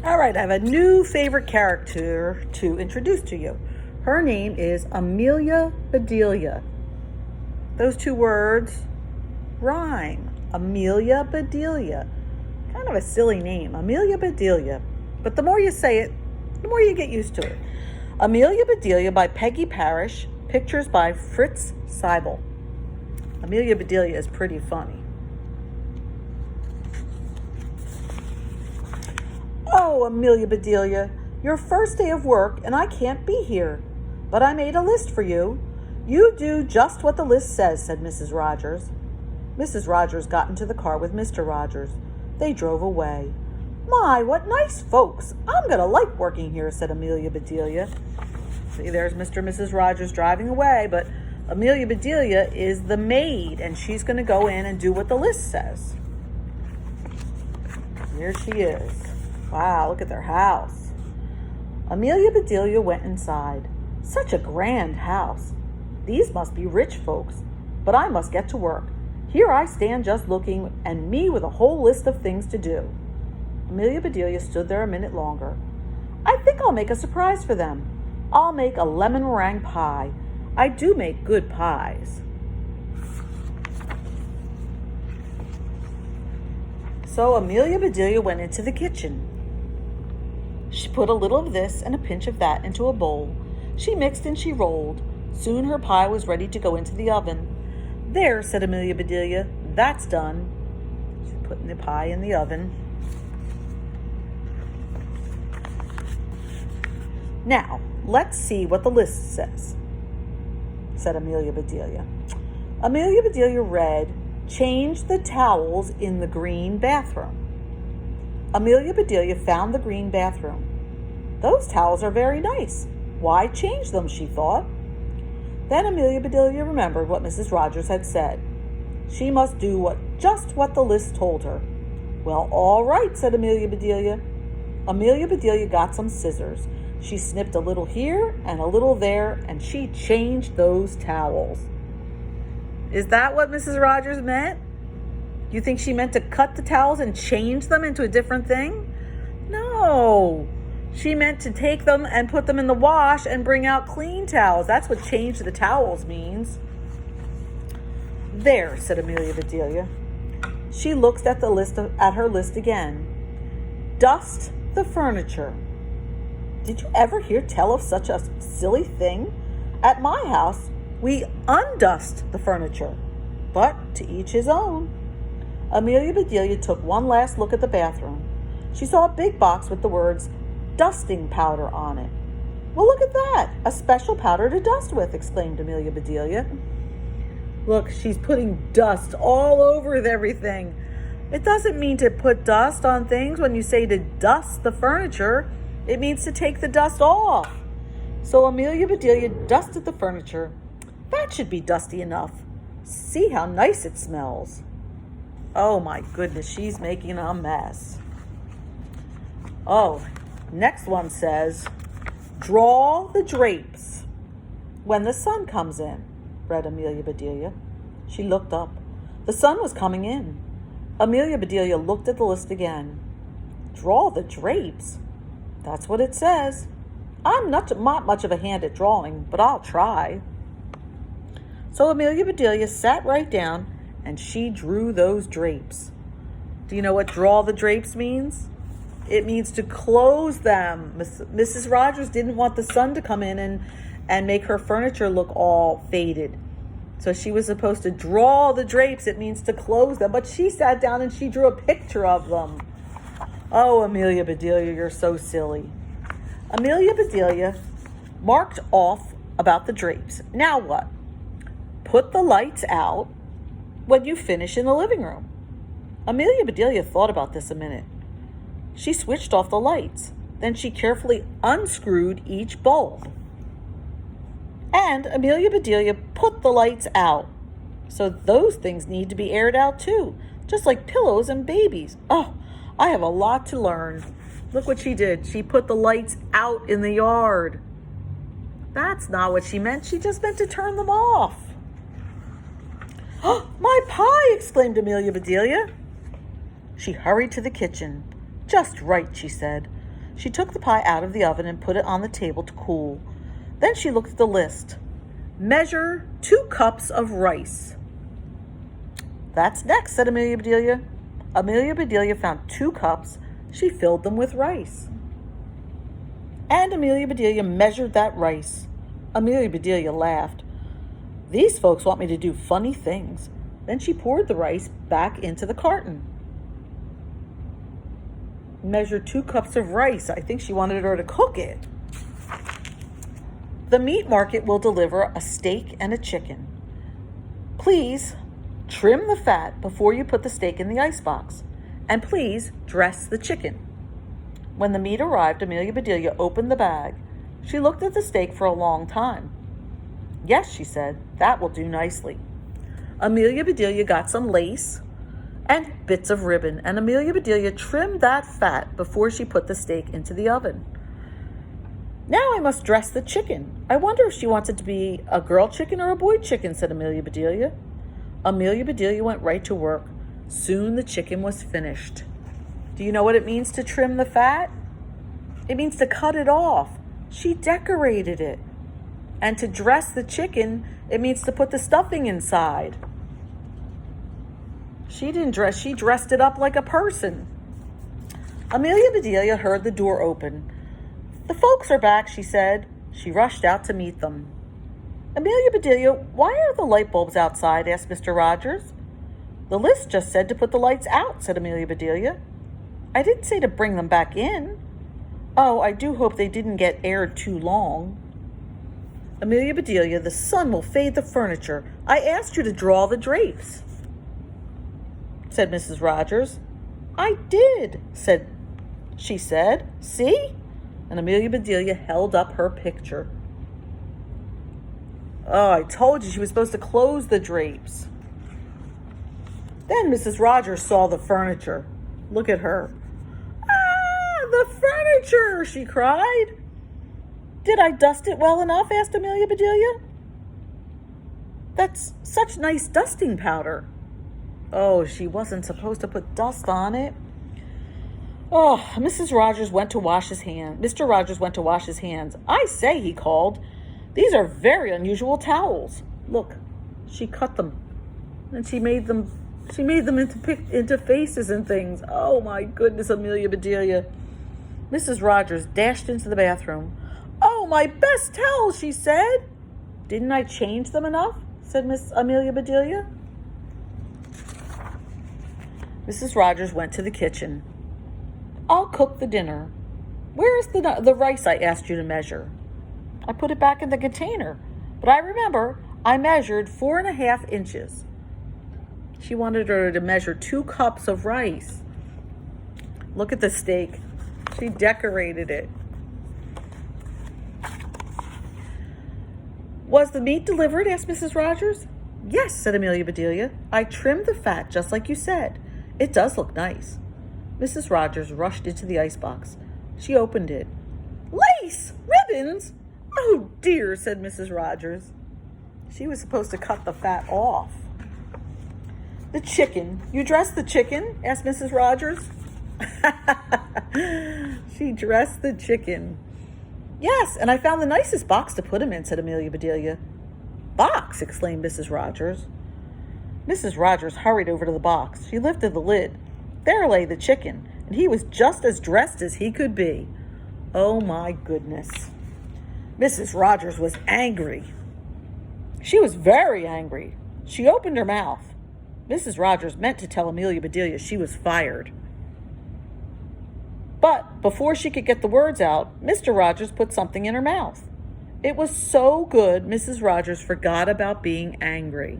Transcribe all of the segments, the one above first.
All right, I have a new favorite character to introduce to you. Her name is Amelia Bedilia. Those two words rhyme. Amelia Bedilia. Kind of a silly name, Amelia Bedilia. But the more you say it, the more you get used to it. Amelia Bedilia by Peggy Parrish. Pictures by Fritz Seibel. Amelia Bedilia is pretty funny. Oh, Amelia Bedilia, your first day of work and I can't be here. But I made a list for you. You do just what the list says, said Mrs. Rogers. Mrs. Rogers got into the car with Mr. Rogers. They drove away. My, what nice folks. I'm going to like working here, said Amelia Bedilia. See, there's Mr. and Mrs. Rogers driving away, but Amelia Bedilia is the maid, and she's going to go in and do what the list says. Here she is. Wow, look at their house. Amelia Bedilia went inside. Such a grand house. These must be rich folks, but I must get to work. Here I stand just looking, and me with a whole list of things to do. Amelia Bedilia stood there a minute longer. I think I'll make a surprise for them. I'll make a lemon meringue pie. I do make good pies. So Amelia Bedilia went into the kitchen. She put a little of this and a pinch of that into a bowl. She mixed and she rolled. Soon her pie was ready to go into the oven. There, said Amelia Bedilia, that's done. She's putting the pie in the oven. Now, let's see what the list says, said Amelia Bedilia. Amelia Bedilia read, change the towels in the green bathroom. Amelia Bedilia found the green bathroom. Those towels are very nice. Why change them, she thought. Then Amelia Bedilia remembered what Mrs. Rogers had said. She must do just what the list told her. Well, all right, said Amelia Bedilia. Amelia Bedilia got some scissors. She snipped a little here and a little there, and she changed those towels. Is that what Mrs. Rogers meant? You think she meant to cut the towels and change them into a different thing? No. She meant to take them and put them in the wash and bring out clean towels. That's what change the towels means. There, said Amelia Bedilia. She looked at her list again. Dust the furniture. Did you ever hear tell of such a silly thing? At my house, we undust the furniture. But to each his own. Amelia Bedilia took one last look at the bathroom. She saw a big box with the words dusting powder on it. Well, look at that. A special powder to dust with, exclaimed Amelia Bedilia. Look, she's putting dust all over everything. It doesn't mean to put dust on things when you say to dust the furniture. It means to take the dust off. So Amelia Bedilia dusted the furniture. That should be dusty enough. See how nice it smells. Oh my goodness, she's making a mess. Oh, next one says, draw the drapes when the sun comes in, read Amelia Bedilia. She looked up. The sun was coming in. Amelia Bedilia looked at the list again. Draw the drapes? That's what it says. I'm not much of a hand at drawing, but I'll try. So Amelia Bedilia sat right down and she drew those drapes. Do you know what draw the drapes means? It means to close them. Mrs. Rogers didn't want the sun to come in and make her furniture look all faded. So she was supposed to draw the drapes. It means to close them. But she sat down and she drew a picture of them. Oh, Amelia Bedilia, you're so silly. Amelia Bedilia marked off about the drapes. Now what? Put the lights out when you finish in the living room. Amelia Bedilia thought about this a minute. She switched off the lights. Then she carefully unscrewed each bulb. And Amelia Bedilia put the lights out. So those things need to be aired out too, just like pillows and babies. Oh, I have a lot to learn. Look what she did. She put the lights out in the yard. That's not what she meant. She just meant to turn them off. Oh, my pie, exclaimed Amelia Bedilia. She hurried to the kitchen. Just right, she said. She took the pie out of the oven and put it on the table to cool. Then she looked at the list. Measure 2 cups of rice. That's next, said Amelia Bedilia. Amelia Bedilia found 2 cups. She filled them with rice. And Amelia Bedilia measured that rice. Amelia Bedilia laughed. These folks want me to do funny things. Then she poured the rice back into the carton. Measure 2 cups of rice. I think she wanted her to cook it. The meat market will deliver a steak and a chicken. Please trim the fat before you put the steak in the icebox. And please dress the chicken. When the meat arrived, Amelia Bedilia opened the bag. She looked at the steak for a long time. Yes, she said, that will do nicely. Amelia Bedilia got some lace and bits of ribbon, and Amelia Bedilia trimmed that fat before she put the steak into the oven. Now I must dress the chicken. I wonder if she wants it to be a girl chicken or a boy chicken, said Amelia Bedilia. Amelia Bedilia went right to work. Soon the chicken was finished. Do you know what it means to trim the fat? It means to cut it off. She decorated it. And to dress the chicken, it means to put the stuffing inside. She dressed it up like a person. Amelia Bedilia heard the door open. The folks are back, she said. She rushed out to meet them. Amelia Bedilia, why are the light bulbs outside? Asked Mr. Rogers. The list just said to put the lights out, said Amelia Bedilia. I didn't say to bring them back in. Oh, I do hope they didn't get aired too long. Amelia Bedilia, the sun will fade the furniture. I asked you to draw the drapes, said Mrs. Rogers. I did, she said. See? And Amelia Bedilia held up her picture. Oh, I told you she was supposed to close the drapes. Then Mrs. Rogers saw the furniture. Look at her. Ah, the furniture, she cried. Did I dust it well enough? Asked Amelia Bedilia. That's such nice dusting powder. Oh, she wasn't supposed to put dust on it. Oh, Mr. Rogers went to wash his hands. I say, he called, these are very unusual towels. Look, she cut them, and she made them into faces and things. Oh my goodness, Amelia Bedilia. Mrs. Rogers dashed into the bathroom. Oh, my best towels, she said. Didn't I change them enough? Said Miss Amelia Bedilia. Mrs. Rogers went to the kitchen. I'll cook the dinner. Where is the rice I asked you to measure? I put it back in the container, but I remember I measured 4.5 inches. She wanted her to measure 2 cups of rice. Look at the steak. She decorated it. Was the meat delivered? Asked Mrs. Rogers. Yes, said Amelia Bedilia. I trimmed the fat just like you said. It does look nice. Mrs. Rogers rushed into the icebox. She opened it. Lace! Ribbons! Oh dear, said Mrs. Rogers. She was supposed to cut the fat off. The chicken. You dressed the chicken? Asked Mrs. Rogers. She dressed the chicken. Yes, and I found the nicest box to put him in, said Amelia Bedilia. Box! Exclaimed Mrs. Rogers. Mrs. Rogers hurried over to the box. She lifted the lid. There lay the chicken, and he was just as dressed as he could be. Oh, my goodness. Mrs. Rogers was angry. She was very angry. She opened her mouth. Mrs. Rogers meant to tell Amelia Bedilia she was fired. But before she could get the words out, Mr. Rogers put something in her mouth. It was so good, Mrs. Rogers forgot about being angry.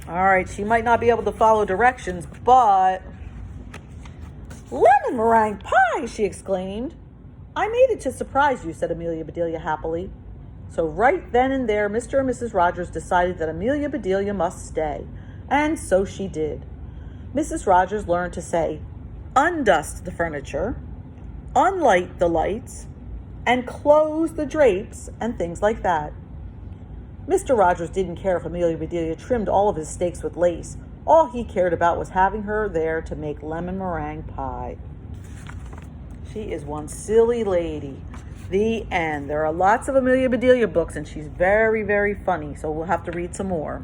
All right, she might not be able to follow directions, but... Lemon meringue pie, she exclaimed. I made it to surprise you, said Amelia Bedilia happily. So right then and there, Mr. and Mrs. Rogers decided that Amelia Bedilia must stay. And so she did. Mrs. Rogers learned to say, undust the furniture, unlight the lights, and close the drapes and things like that. Mr. Rogers didn't care if Amelia Bedilia trimmed all of his steaks with lace. All he cared about was having her there to make lemon meringue pie. She is one silly lady. The end. There are lots of Amelia Bedilia books, and she's very, very funny, so we'll have to read some more.